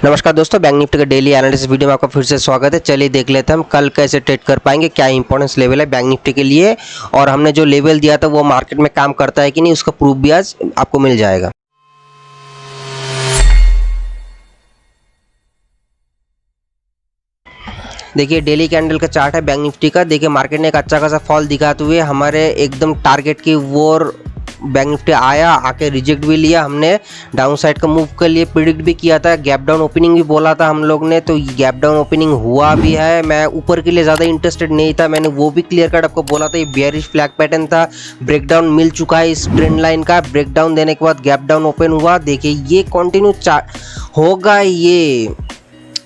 नमस्कार दोस्तों, bank Nifty का डेली एनालिसिस वीडियो में आपका फिर से स्वागत है। चलिए देख लेते हैं हम कल कैसे ट्रेड कर पाएंगे, क्या इंपॉर्टेंस लेवल है बैंक निफ्टी के लिए, और हमने जो लेवल दिया था वो मार्केट में काम करता है कि नहीं, उसका प्रूफ भी आज आपको मिल जाएगा। देखिए डेली कैंडल का चार्ट है बैंक निफ्टी का। देखिए मार्केट ने एक अच्छा खासा फॉल दिखाते हुए हमारे एकदम टारगेट की ओर बैंक निफ्टी आया, आके रिजेक्ट भी लिया। हमने डाउन साइड का मूव के लिए प्रिडिक्ट भी किया था, गैप डाउन ओपनिंग भी बोला था हम लोग ने, तो गैप डाउन ओपनिंग हुआ भी है। मैं ऊपर के लिए ज़्यादा इंटरेस्टेड नहीं था, मैंने वो भी क्लियर कट आपको बोला था। ये बेयरिश फ्लैग पैटर्न था, ब्रेकडाउन मिल चुका है इस ट्रेंड लाइन का। ब्रेकडाउन देने के बाद गैप डाउन ओपन हुआ। देखिए ये कंटिन्यू होगा,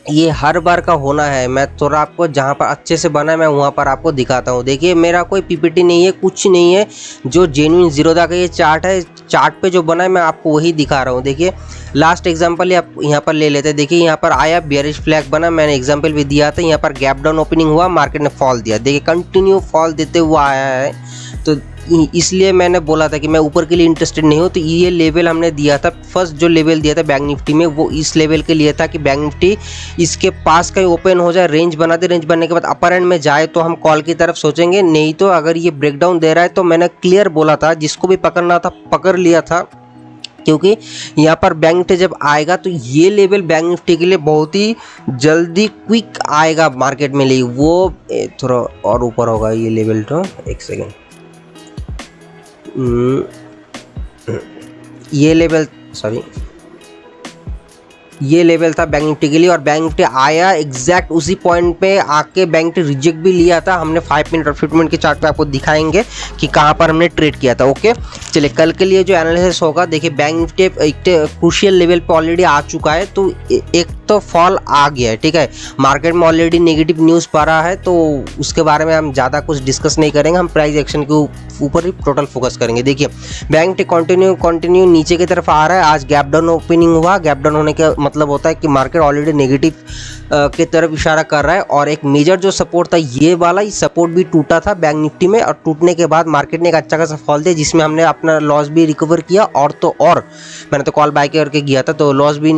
ये हर बार का होना है। मैं थोड़ा आपको जहाँ पर अच्छे से बना है मैं वहाँ पर आपको दिखाता हूँ। देखिए मेरा कोई पीपीटी नहीं है, कुछ नहीं है, जो जेन्युइन जीरोधा का ये चार्ट है, चार्ट पे जो बना है मैं आपको वही दिखा रहा हूँ। देखिए लास्ट एग्जांपल आप यहाँ पर ले लेते हैं। देखिए यहाँ पर आया, बेयरिश फ्लैग बना, मैंने एग्जांपल भी दिया था। यहाँ पर गैप डाउन ओपनिंग हुआ, मार्केट ने फॉल दिया। देखिए कंटिन्यू फॉल देते हुआ आया है, तो इसलिए मैंने बोला था कि मैं ऊपर के लिए इंटरेस्टेड नहीं हूँ। तो ये लेवल हमने दिया था, फर्स्ट जो लेवल दिया था बैंक निफ्टी में वो इस लेवल के लिए था कि बैंक निफ्टी इसके पास कहीं ओपन हो जाए, रेंज बना दे, रेंज बनने के बाद अपर एंड में जाए तो हम कॉल की तरफ सोचेंगे। नहीं तो अगर ये ब्रेकडाउन दे रहा है तो मैंने क्लियर बोला था, जिसको भी पकड़ना था पकड़ लिया था, क्योंकि यहाँ पर बैंक निफ्टी जब आएगा तो ये लेवल बैंक निफ्टी के लिए बहुत ही जल्दी क्विक आएगा मार्केट में लिए। वो थोड़ा और ऊपर होगा ये लेवल, तो एक सेकेंड, ये लेवल ये लेवल था बैंक निफ्टी के लिए, और बैंक निफ्टी आया एग्जैक्ट उसी पॉइंट पे आके बैंक निफ्टी रिजेक्ट भी लिया था। हमने 5 मिनट और 50 मिनट के चार्ट पे आपको दिखाएंगे कि कहाँ पर हमने ट्रेड किया था। ओके चलिए कल के लिए जो एनालिसिस होगा, देखिए बैंक निफ्टी एक क्रूशियल लेवल पे ऑलरेडी आ चुका है, तो एक तो फॉल आ गया है, ठीक है। मार्केट में ऑलरेडी नेगेटिव न्यूज़ पा रहा है, तो उसके बारे में हम ज़्यादा कुछ डिस्कस नहीं करेंगे, हम प्राइस एक्शन के ऊपर ही टोटल फोकस करेंगे। देखिए बैंक निफ्टी कंटिन्यू नीचे की तरफ आ रहा है। आज गैप डाउन ओपनिंग हुआ, गैप डाउन होने का मतलब होता है कि मार्केट ऑलरेडी नेगेटिव की तरफ इशारा कर रहा है, और एक मेजर जो सपोर्ट था ये वाला, ये सपोर्ट भी टूटा था बैंक निफ्टी में, और टूटने के बाद मार्केट ने एक अच्छा खासा फॉल दिया, जिसमें हमने अपना लॉस भी रिकवर किया। और मैंने तो कॉल बाय करके किया था, तो लॉस भी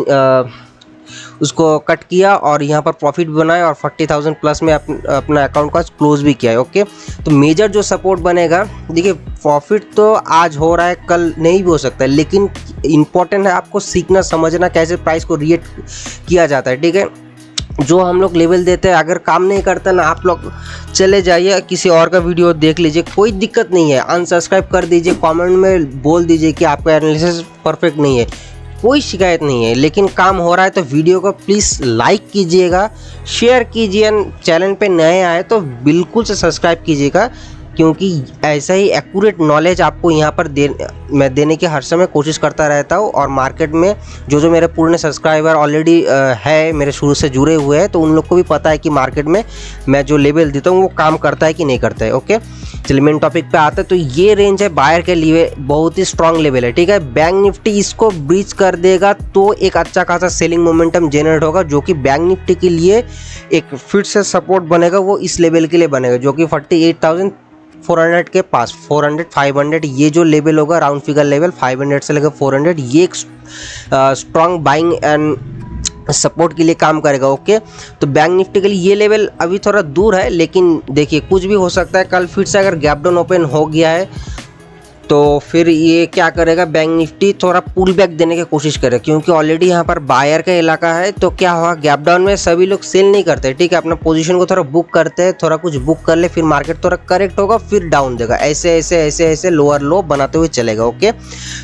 उसको कट किया और यहाँ पर प्रॉफिट भी बनाया, और 40,000 प्लस में अपना अकाउंट का क्लोज भी किया है। ओके तो मेजर जो सपोर्ट बनेगा, देखिए प्रॉफिट तो आज हो रहा है, कल नहीं भी हो सकता है, लेकिन इंपॉर्टेंट है आपको सीखना समझना कैसे प्राइस को रिएक्ट किया जाता है, ठीक है। जो हम लोग लेवल देते हैं अगर काम नहीं करता ना, आप लोग चले जाइए किसी और का वीडियो देख लीजिए, कोई दिक्कत नहीं है, अनसब्सक्राइब कर दीजिए, कमेंट में बोल दीजिए कि आपका एनालिसिस परफेक्ट नहीं है, कोई शिकायत नहीं है। लेकिन काम हो रहा है तो वीडियो को प्लीज़ लाइक कीजिएगा, शेयर कीजिए, चैनल पे नए आए तो बिल्कुल से सब्सक्राइब कीजिएगा, क्योंकि ऐसा ही एक्यूरेट नॉलेज आपको यहाँ पर मैं देने की हर समय कोशिश करता रहता हूँ। और मार्केट में जो मेरे पूर्ण सब्सक्राइबर ऑलरेडी है, मेरे शुरू से जुड़े हुए हैं, तो उन लोग को भी पता है कि मार्केट में मैं जो लेवल देता हूँ वो काम करता है कि नहीं करता है। ओके चलिए मेन टॉपिक पे आते हैं। तो ये रेंज है बायर के लिए, बहुत ही स्ट्रांग लेवल है, ठीक है। बैंक निफ्टी इसको ब्रीच कर देगा तो एक अच्छा खासा सेलिंग मोमेंटम जनरेट होगा, जो कि बैंक निफ्टी के लिए एक फिर से सपोर्ट बनेगा, वो इस लेवल के लिए बनेगा, जो कि 48,400 के पास, 400 500 ये जो लेवल होगा, राउंड फिगर लेवल 500 से लेकर 400, ये एक स्ट्रांग बाइंग एंड सपोर्ट के लिए काम करेगा। ओके तो बैंक निफ्टी के लिए ये लेवल अभी थोड़ा दूर है, लेकिन देखिए कुछ भी हो सकता है। कल फिर से अगर गैप डाउन ओपन हो गया है तो फिर ये क्या करेगा, बैंक निफ्टी थोड़ा पुल बैक देने की कोशिश करे, क्योंकि ऑलरेडी यहाँ पर बायर का इलाका है। तो क्या होगा, गैप डाउन में सभी लोग सेल नहीं करते, ठीक है, अपना पोजीशन को थोड़ा बुक करते हैं, थोड़ा कुछ बुक कर ले, फिर मार्केट थोड़ा करेक्ट होगा, फिर डाउन देगा, ऐसे ऐसे ऐसे ऐसे लोअर लो बनाते हुए चलेगा। ओके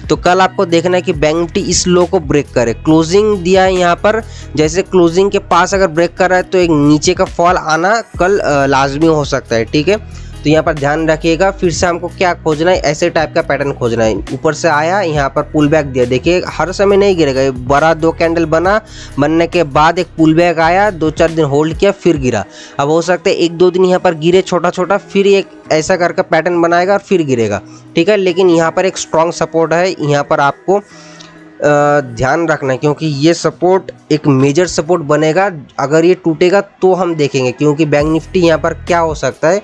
तो कल आपको देखना है कि बैंक निफ्टी इस लो को ब्रेक करे। क्लोजिंग दिया है यहाँ पर, जैसे क्लोजिंग के पास अगर ब्रेक कर रहा है तो एक नीचे का फॉल आना कल लाजमी हो सकता है, ठीक है। तो यहाँ पर ध्यान रखिएगा। फिर से हमको क्या खोजना है, ऐसे टाइप का पैटर्न खोजना है। ऊपर से आया, यहाँ पर पुल बैक दिया, देखिए हर समय नहीं गिरेगा, बड़ा 2 कैंडल बनने के बाद एक पुल बैक आया, 2-4 दिन होल्ड किया, फिर गिरा। अब हो सकता है 1-2 दिन यहाँ पर गिरे छोटा छोटा, फिर एक ऐसा करके पैटर्न बनाएगा और फिर गिरेगा, ठीक है। लेकिन यहाँ पर एक स्ट्रॉन्ग सपोर्ट है, यहाँ पर आपको ध्यान रखना है, क्योंकि ये सपोर्ट एक मेजर सपोर्ट बनेगा। अगर ये टूटेगा तो हम देखेंगे, क्योंकि बैंक निफ्टी यहाँ पर क्या हो सकता है,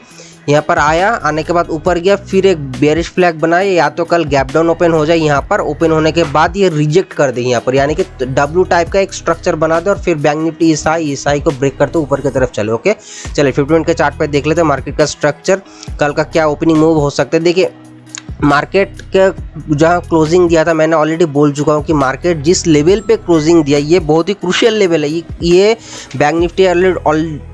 यहाँ पर आया, आने के बाद ऊपर गया, फिर एक बेयरिश फ्लैग बनाए, या तो कल गैप डाउन ओपन हो जाए, यहाँ पर ओपन होने के बाद ये रिजेक्ट कर दे यहाँ पर, यानी कि डब्ल्यू टाइप का एक स्ट्रक्चर बना दे और फिर बैंक निफ्टी ईसाई को ब्रेक करते ऊपर की तरफ चले। ओके चलिए 50 मिनट के चार्ट पे देख लेते हैं मार्केट का स्ट्रक्चर, कल का क्या ओपनिंग मूव हो सकता है। देखिए मार्केट के जहाँ क्लोजिंग दिया था, मैंने ऑलरेडी बोल चुका हूँ कि मार्केट जिस लेवल पे क्लोजिंग दिया ये बहुत ही क्रूशियल लेवल है। ये बैंक निफ्टी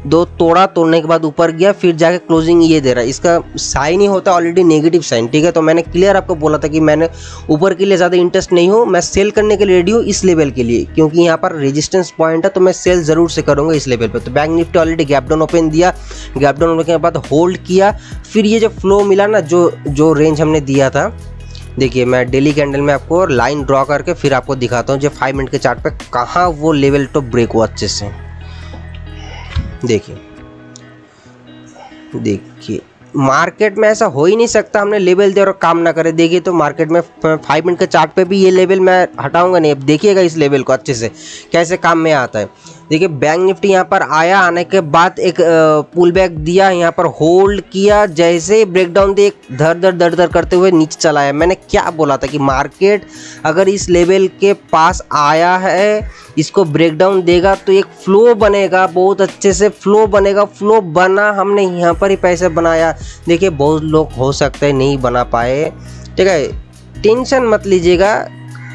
दो तोड़ने के बाद ऊपर गया, फिर जाके क्लोजिंग ये दे रहा है, इसका साइन ही होता है ऑलरेडी नेगेटिव साइन। ठीक है, तो मैंने क्लियर आपको बोला था कि मैंने ऊपर के लिए ज़्यादा इंटरेस्ट नहीं हूँ, मैं सेल करने के लिए रेडी हूँ इस लेवल के लिए, क्योंकि यहाँ पर रेजिस्टेंस पॉइंट है, तो मैं सेल ज़रूर से करूँगा इस लेवल पर। तो bank Nifty already gap down open दिया, गैप डाउन होने के बाद होल्ड किया, फिर ये जो फ्लो मिला ना, जो रेंज हमने दिया था, देखिए मैं डेली कैंडल में आपको लाइन ड्रॉ करके फिर आपको दिखाता हूँ जो 5 मिनट के चार्ट पे कहाँ वो लेवल तो ब्रेक हुआ अच्छे से। देखिए मार्केट में ऐसा हो ही नहीं सकता हमने लेवल दे और काम ना करे। देखिए तो मार्केट में 5 मिनट के चार्ट पे भी ये लेवल मैं हटाऊंगा नहीं। अब देखिएगा इस लेवल को अच्छे से कैसे काम में आता है। देखिए बैंक निफ्टी यहाँ पर आया, आने के बाद एक पुल बैक दिया, यहाँ पर होल्ड किया, जैसे ही ब्रेकडाउन दे धर धर करते हुए नीचे चला है। मैंने क्या बोला था कि मार्केट अगर इस लेवल के पास आया है, इसको ब्रेकडाउन देगा तो एक फ्लो बनेगा, बहुत अच्छे से फ्लो बनेगा। फ्लो बना, हमने यहाँ पर ही पैसे बनाया। देखिए बहुत लोग हो सकते हैं नहीं बना पाए, ठीक है, टेंशन मत लीजिएगा,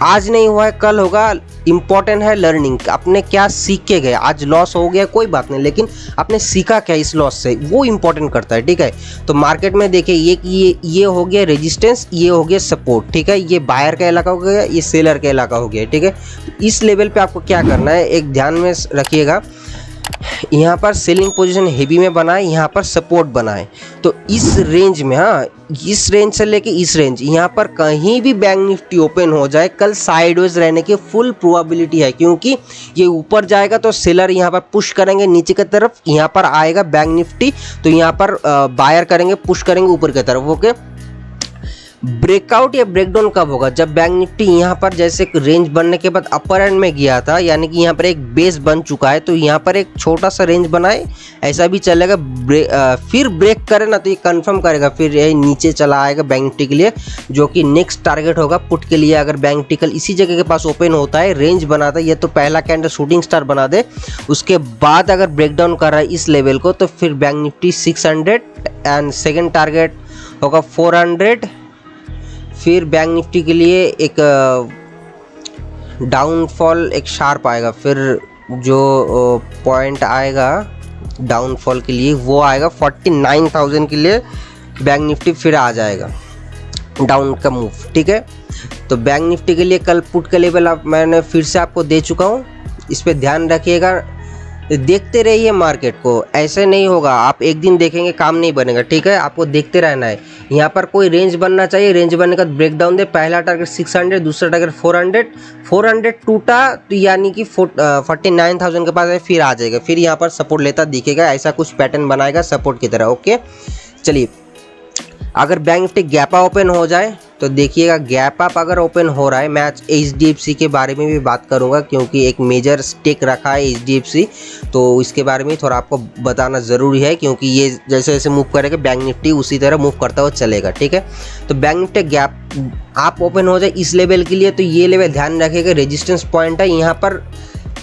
आज नहीं हुआ है कल होगा। इम्पॉर्टेंट है लर्निंग, आपने क्या सीख के गए। आज लॉस हो गया कोई बात नहीं, लेकिन आपने सीखा क्या इस लॉस से, वो इम्पॉर्टेंट करता है। ठीक है, तो मार्केट में देखिए ये हो गया रेजिस्टेंस, ये हो गया सपोर्ट। ठीक है, ये बायर का इलाका हो गया, ये सेलर का इलाका हो गया। ठीक है, तो इस लेवल पे आपको क्या करना है, एक ध्यान में रखिएगा, यहाँ पर सेलिंग पोजीशन हेवी में बनाए, यहाँ पर सपोर्ट बनाए। तो इस रेंज में, हाँ इस रेंज से लेके इस रेंज, यहाँ पर कहीं भी बैंक निफ्टी ओपन हो जाए कल साइडवेज रहने की फुल प्रोबेबिलिटी है, क्योंकि ये ऊपर जाएगा तो सेलर यहाँ पर पुश करेंगे नीचे की तरफ, यहाँ पर आएगा बैंक निफ्टी तो यहाँ पर बायर करेंगे, पुश करेंगे ऊपर की तरफ। ओके, ब्रेकआउट या ब्रेकडाउन कब होगा, जब बैंक निफ्टी यहाँ पर जैसे रेंज बनने के बाद अपर एंड में गया था, यानी कि यहाँ पर एक बेस बन चुका है, तो यहाँ पर एक छोटा सा रेंज बनाए, ऐसा भी चलेगा। फिर ब्रेक करे ना तो ये कंफर्म करेगा, फिर ये नीचे चला आएगा बैंक निफ्टी के लिए, जो कि नेक्स्ट टारगेट होगा पुट के लिए। अगर बैंक निफ्टी कल इसी जगह के पास ओपन होता है, रेंज बनाता है, ये तो पहला कैंडल शूटिंग स्टार बना दे, उसके बाद अगर ब्रेकडाउन कर रहा है इस लेवल को, तो फिर bank Nifty 600 and second target होगा 400। फिर बैंक निफ्टी के लिए एक डाउनफॉल एक शार्प आएगा, फिर जो पॉइंट आएगा डाउनफॉल के लिए वो आएगा 49,000 के लिए, बैंक निफ्टी फिर आ जाएगा डाउन का मूव। ठीक है, तो बैंक निफ्टी के लिए कल पुट का लेवल मैंने फिर से आपको दे चुका हूँ, इस पर ध्यान रखिएगा। देखते रहिए मार्केट को, ऐसे नहीं होगा आप एक दिन देखेंगे काम नहीं बनेगा। ठीक है, आपको देखते रहना है। यहाँ पर कोई रेंज बनना चाहिए, रेंज बनने का ब्रेकडाउन दे, पहला टारगेट 600, दूसरा टारगेट 400 टूटा तो यानी कि 49,000 के पास है, फिर आ जाएगा, फिर यहाँ पर सपोर्ट लेता दिखेगा, ऐसा कुछ पैटर्न बनाएगा सपोर्ट की तरह। ओके चलिए, अगर bank Nifty gap up open हो जाए तो देखिएगा, गैप अप अगर ओपन हो रहा है, मैं आज HDFC के बारे में भी बात करूंगा, क्योंकि एक मेजर स्टेक रखा है HDFC, तो इसके बारे में थोड़ा आपको बताना ज़रूरी है, क्योंकि ये जैसे जैसे मूव करेगा बैंक निफ्टी उसी तरह मूव करता हुआ चलेगा। ठीक है, तो बैंक निफ्टी गैप आप ओपन हो जाए इस लेवल के लिए, तो ये लेवल ध्यान रखिएगा रेजिस्टेंस पॉइंट है। यहाँ पर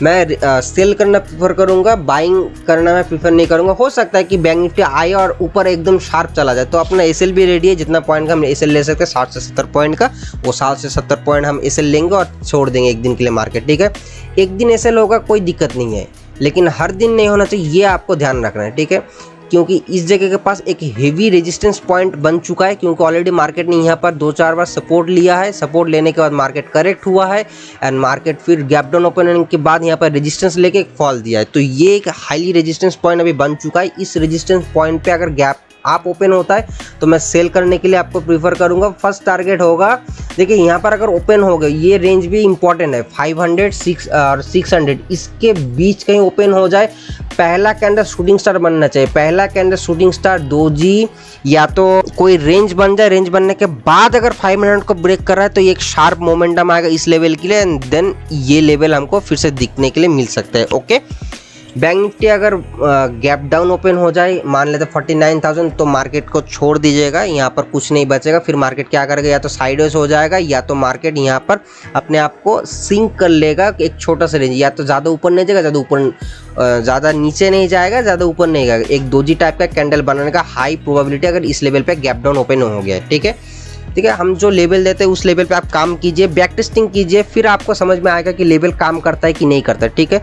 मैं सेल करना प्रीफर करूंगा, बाइंग करना मैं प्रीफर नहीं करूंगा। हो सकता है कि बैंक निफ्टी आए और ऊपर एकदम शार्प चला जाए, तो अपना एसएल भी रेडी है, जितना पॉइंट का हम एसएल ले सकते हैं 60 से 70 पॉइंट का, वो 60 से 70 पॉइंट हम एसएल लेंगे और छोड़ देंगे एक दिन के लिए मार्केट। ठीक है, एक दिन एसएल होगा कोई दिक्कत नहीं है, लेकिन हर दिन नहीं होना चाहिए, ये आपको ध्यान रखना है। ठीक है, क्योंकि इस जगह के पास एक हेवी रेजिस्टेंस पॉइंट बन चुका है, क्योंकि ऑलरेडी मार्केट ने यहाँ पर 2-4 बार सपोर्ट लिया है, सपोर्ट लेने के बाद मार्केट करेक्ट हुआ है एंड मार्केट फिर गैप डाउन ओपन होने के बाद यहाँ पर रेजिस्टेंस लेके एक फॉल दिया है, तो ये एक हाईली रेजिस्टेंस पॉइंट अभी बन चुका है। इस रेजिस्टेंस पॉइंट पे अगर गैप आप ओपन होता है तो मैं सेल करने के लिए आपको प्रीफर करूंगा। फर्स्ट टारगेट होगा, देखिए यहाँ पर अगर ओपन हो गए, ये रेंज भी इंपॉर्टेंट है, 500 और 600 इसके बीच कहीं ओपन हो जाए, पहला कैंडल शूटिंग स्टार बनना चाहिए, पहला कैंडल शूटिंग स्टार दोजी, या तो कोई रेंज बन जाए, रेंज बनने के बाद अगर 500 को ब्रेक कर रहा है तो ये एक शार्प मोमेंटम आएगा इस लेवल के लिए, एंड देन ये लेवल हमको फिर से दिखने के लिए मिल सकता है। ओके बैंक निफ्टी अगर गैप डाउन ओपन हो जाए, मान लेते 49,000, तो मार्केट को छोड़ दीजिएगा, यहाँ पर कुछ नहीं बचेगा। फिर मार्केट क्या करेगा, या तो साइडवेज हो जाएगा या तो मार्केट यहाँ पर अपने आप को सिंक कर लेगा एक छोटा सा रेंज, या तो ज़्यादा ऊपर नहीं जाएगा, ज़्यादा नीचे नहीं जाएगा, ज़्यादा ऊपर नहीं जाएगा। एक दोजी टाइप का कैंडल बनाने का हाई प्रोबेबिलिटी अगर इस लेवल पर गैप डाउन ओपन हो गया है। ठीक है, ठीक है, हम जो लेवल देते हैं उस लेवल पे आप काम कीजिए, बैक टेस्टिंग कीजिए, फिर आपको समझ में आएगा कि लेवल काम करता है कि नहीं करता है। ठीक है,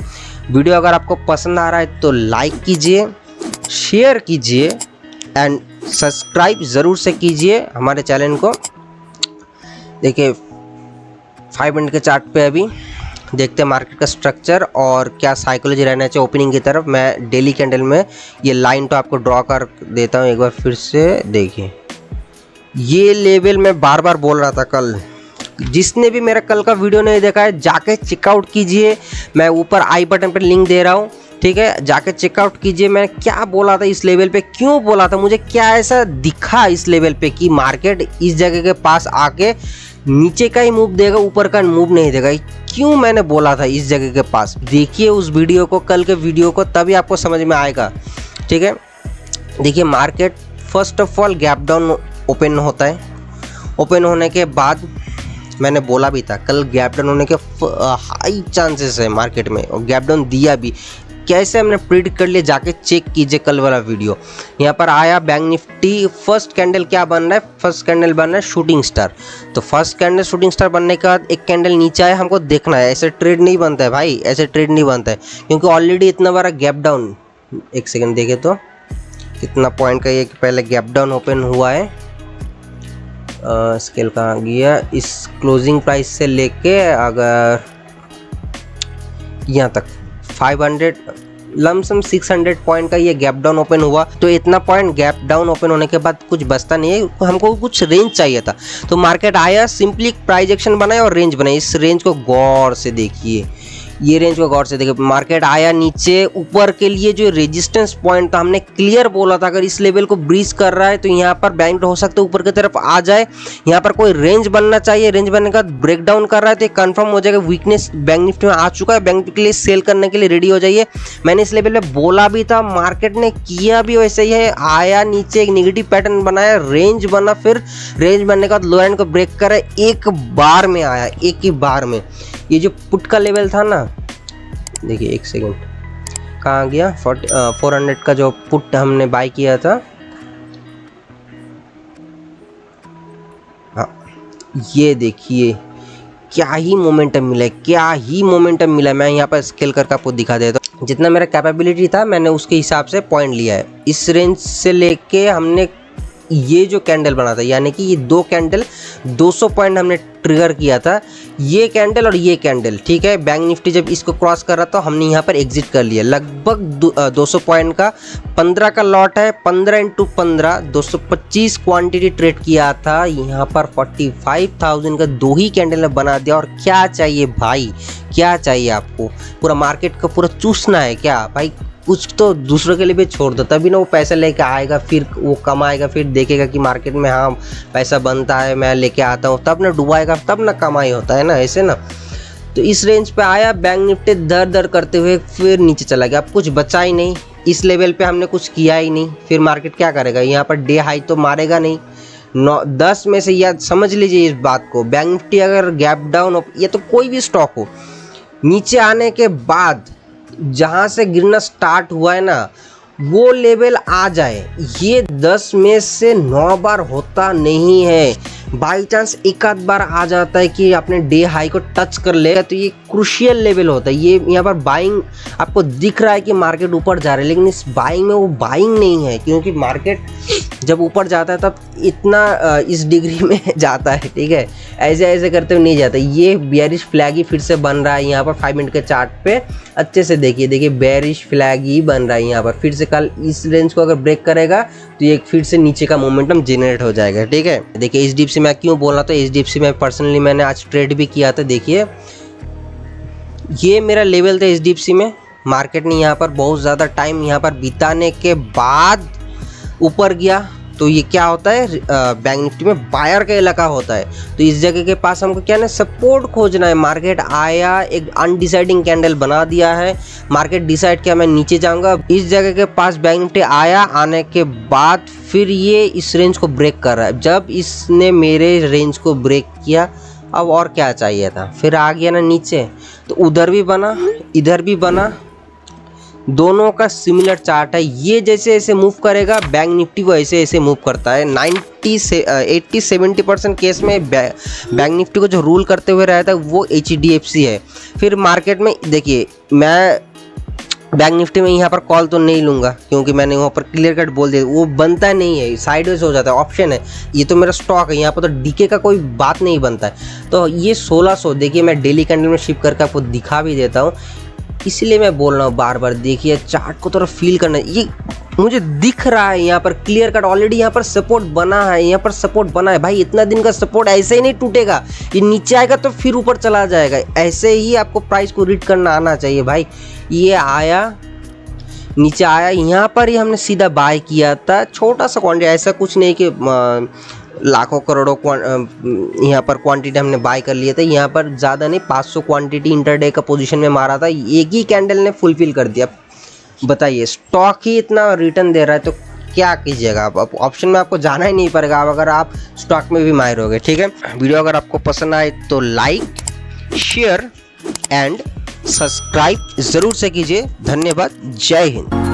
वीडियो अगर आपको पसंद आ रहा है तो लाइक कीजिए, शेयर कीजिए एंड सब्सक्राइब ज़रूर से कीजिए हमारे चैनल को। देखिए 5 मिनट के चार्ट पे अभी देखते हैं मार्केट का स्ट्रक्चर और क्या साइकोलॉजी रहना चाहिए ओपनिंग की तरफ। मैं डेली कैंडल में ये लाइन तो आपको ड्रॉ कर देता हूँ एक बार फिर से। देखिए ये लेवल मैं बार बार बोल रहा था कल, जिसने भी मेरा कल का वीडियो नहीं देखा है जाके चेकआउट कीजिए, मैं ऊपर आई बटन पर लिंक दे रहा हूँ। ठीक है, जाके चेकआउट कीजिए मैं क्या बोला था इस लेवल पे, क्यों बोला था, मुझे क्या ऐसा दिखा इस लेवल पे कि मार्केट इस जगह के पास आके नीचे का ही मूव देगा, ऊपर का मूव नहीं देगा। क्यों मैंने बोला था इस जगह के पास, देखिए उस वीडियो को, कल के वीडियो को, तभी आपको समझ में आएगा। ठीक है, देखिए market first of all gap down open होता है, ओपन होने के बाद मैंने बोला भी था कल गैप डाउन होने के हाई चांसेस है मार्केट में, और गैप डाउन दिया भी। कैसे हमने प्रिडिक्ट कर लिया, जाके चेक कीजिए कल वाला वीडियो। यहाँ पर आया बैंक निफ्टी, फर्स्ट कैंडल क्या बन रहा है, फर्स्ट कैंडल बन रहा है शूटिंग स्टार। तो फर्स्ट कैंडल शूटिंग स्टार बनने के बाद एक कैंडल नीचे आया, हमको देखना है, ऐसे ट्रेड नहीं बनता है भाई, ऐसे ट्रेड नहीं बनता है, क्योंकि ऑलरेडी इतना बड़ा गैप डाउन, एक सेकेंड देखे तो कितना पॉइंट का ये पहले गैप डाउन ओपन हुआ है। स्केल कहाँ गया, इस क्लोजिंग प्राइस से लेके अगर यहाँ तक 500 लमसम 600 पॉइंट का ये गैप डाउन ओपन हुआ। तो इतना पॉइंट गैप डाउन ओपन होने के बाद कुछ बचता नहीं है, हमको कुछ रेंज चाहिए था। तो मार्केट आया, सिंपली प्राइस एक्शन बनाया और रेंज बनाई। इस रेंज को गौर से देखिए, ये रेंज को गौर से देखिए। मार्केट आया नीचे, ऊपर के लिए जो रेजिस्टेंस पॉइंट था हमने क्लियर बोला था, अगर इस लेवल को ब्रीच कर रहा है तो यहाँ पर बैंक हो सकता है ऊपर की तरफ आ जाए, यहाँ पर कोई रेंज बनना चाहिए। रेंज बनने का ब्रेक डाउन कर रहा है तो कंफर्म हो जाएगा वीकनेस बैंक निफ्टी में आ चुका है, बैंक निफ्टी के लिए सेल करने के लिए रेडी हो जाइए। मैंने इस लेवल पे बोला भी था, मार्केट ने किया भी वैसे ही है, आया नीचे एक नेगेटिव पैटर्न बनाया, रेंज बना, फिर रेंज बनने के बाद लो एंड को ब्रेक करे, एक बार में आया, एक ही बार में। ये जो पुट का लेवल था ना, देखिए एक सेकेंड कहाँ गया, 400 का जो पुट हमने बाय किया था, हाँ ये देखिए क्या ही मोमेंटम मिला है, क्या ही मोमेंटम मिला है। मैं यहाँ पर स्केल करके आपको दिखा देता हूँ, जितना मेरा कैपेबिलिटी था मैंने उसके हिसाब से पॉइंट लिया है। इस रेंज से लेके हमने ये जो कैंडल बना था, यानी कि ये दो कैंडल 200 पॉइंट हमने ट्रिगर किया था, ये कैंडल और ये कैंडल। ठीक है, बैंक निफ्टी जब इसको क्रॉस कर रहा था हमने यहाँ पर एग्जिट कर लिया। लगभग 200 पॉइंट का 15 का लॉट है, 15 × 15 225 क्वांटिटी ट्रेड किया था। यहाँ पर 45,000 का दो ही कैंडल ने बना दिया। और क्या चाहिए भाई, क्या चाहिए आपको, पूरा मार्केट का पूरा चूसना है क्या भाई? कुछ तो दूसरों के लिए भी छोड़ दो, तभी ना वो पैसा लेके आएगा, फिर वो कमाएगा, फिर देखेगा कि मार्केट में हाँ पैसा बनता है, मैं लेके आता हूँ, तब ना डुबाएगा, तब ना कमाई होता है ना, ऐसे ना। तो इस रेंज पे आया बैंक निफ्टी, दर दर करते हुए फिर नीचे चला गया। अब कुछ बचा ही नहीं, इस लेवल पे हमने कुछ किया ही नहीं, फिर मार्केट क्या करेगा, यहाँ पर डे हाई तो मारेगा नहीं। 10 में से याद समझ लीजिए इस बात को, बैंक निफ्टी अगर गैप डाउन, ये तो कोई भी स्टॉक हो, नीचे आने के बाद जहाँ से गिरना स्टार्ट हुआ है ना, वो लेवल आ जाए, ये 10 में से 9 बार होता नहीं है। बाई चांस एक आध बार आ जाता है कि आपने डे हाई को टच कर लेगा, तो ये क्रूशियल लेवल होता है। ये यहाँ पर बाइंग आपको दिख रहा है कि मार्केट ऊपर जा रहा है, लेकिन इस बाइंग में वो बाइंग नहीं है, क्योंकि मार्केट जब ऊपर जाता है तब इतना इस डिग्री में जाता है। ठीक है, ऐसे ऐसे करते हुए नहीं जाता। ये बेयरिश फ्लैग ही फिर से बन रहा है यहाँ पर 5 मिनट के चार्ट पे, अच्छे से देखिए, देखिए बेयरिश फ्लैग ही बन रहा है यहाँ पर। फिर से कल इस रेंज को अगर ब्रेक करेगा तो ये फिर से नीचे का मोमेंटम जनरेट हो जाएगा। ठीक है, देखिए HDFC मैं क्यों बोल रहा था, HDFC में पर्सनली मैंने आज ट्रेड भी किया था। देखिए ये मेरा लेवल था HDFC में, मार्केट ने यहाँ पर बहुत ज़्यादा टाइम यहाँ पर बिताने के बाद ऊपर गया, तो ये क्या होता है, बैंक निफ्टी में बायर का इलाका होता है। तो इस जगह के पास हमको क्या ना सपोर्ट खोजना है। मार्केट आया, एक अनडिसाइडिंग कैंडल बना दिया है, मार्केट डिसाइड किया मैं नीचे जाऊंगा। इस जगह के पास बैंक निफ्टी आया, आने के बाद फिर ये इस रेंज को ब्रेक कर रहा है। जब इसने मेरे रेंज को ब्रेक किया, अब और क्या चाहिए था, फिर आ गया ना नीचे। तो उधर भी बना, इधर भी बना, दोनों का सिमिलर चार्ट है। ये जैसे ऐसे मूव करेगा, बैंक निफ्टी को ऐसे ऐसे मूव करता है। 80-70% केस में बैंक निफ्टी को जो रूल करते हुए रहता है वो HDFC है। फिर मार्केट में देखिए, मैं बैंक निफ्टी में यहाँ पर कॉल तो नहीं लूँगा, क्योंकि मैंने वहाँ पर क्लियर कट बोल दिया, वो बनता नहीं है, साइडवेज हो जाता है, ऑप्शन है। ये तो मेरा स्टॉक है, यहाँ पर तो डीके का कोई बात नहीं बनता है। तो ये 1600 देखिए, मैं डेली कैंडल में शिफ्ट करके आपको दिखा भी देता हूँ, इसलिए मैं बोल रहा हूँ बार बार। देखिए चार्ट को थोड़ा फील करना, ये मुझे दिख रहा है यहाँ पर क्लियर कट ऑलरेडी यहाँ पर सपोर्ट बना है, यहाँ पर सपोर्ट बना है भाई। इतना दिन का सपोर्ट ऐसे ही नहीं टूटेगा, ये नीचे आएगा तो फिर ऊपर चला जाएगा। ऐसे ही आपको प्राइस को रीड करना आना चाहिए भाई। ये आया, नीचे आया, यहाँ पर ही हमने सीधा बाय किया था, छोटा सा क्वांटिटी, ऐसा कुछ नहीं कि लाखों करोड़ों यहाँ पर क्वांटिटी हमने बाय कर लिया था। यहाँ पर ज़्यादा नहीं, 500 क्वांटिटी इंटरडे का पोजीशन में मारा था, एक ही कैंडल ने फुलफिल कर दिया। बताइए, स्टॉक ही इतना रिटर्न दे रहा है तो क्या कीजिएगा आप। ऑप्शन में आपको जाना ही नहीं पड़ेगा अब, अगर आप स्टॉक में भी माहिर हो गए। ठीक है, वीडियो अगर आपको पसंद आए तो लाइक, शेयर एंड सब्सक्राइब ज़रूर से कीजिए। धन्यवाद, जय हिंद।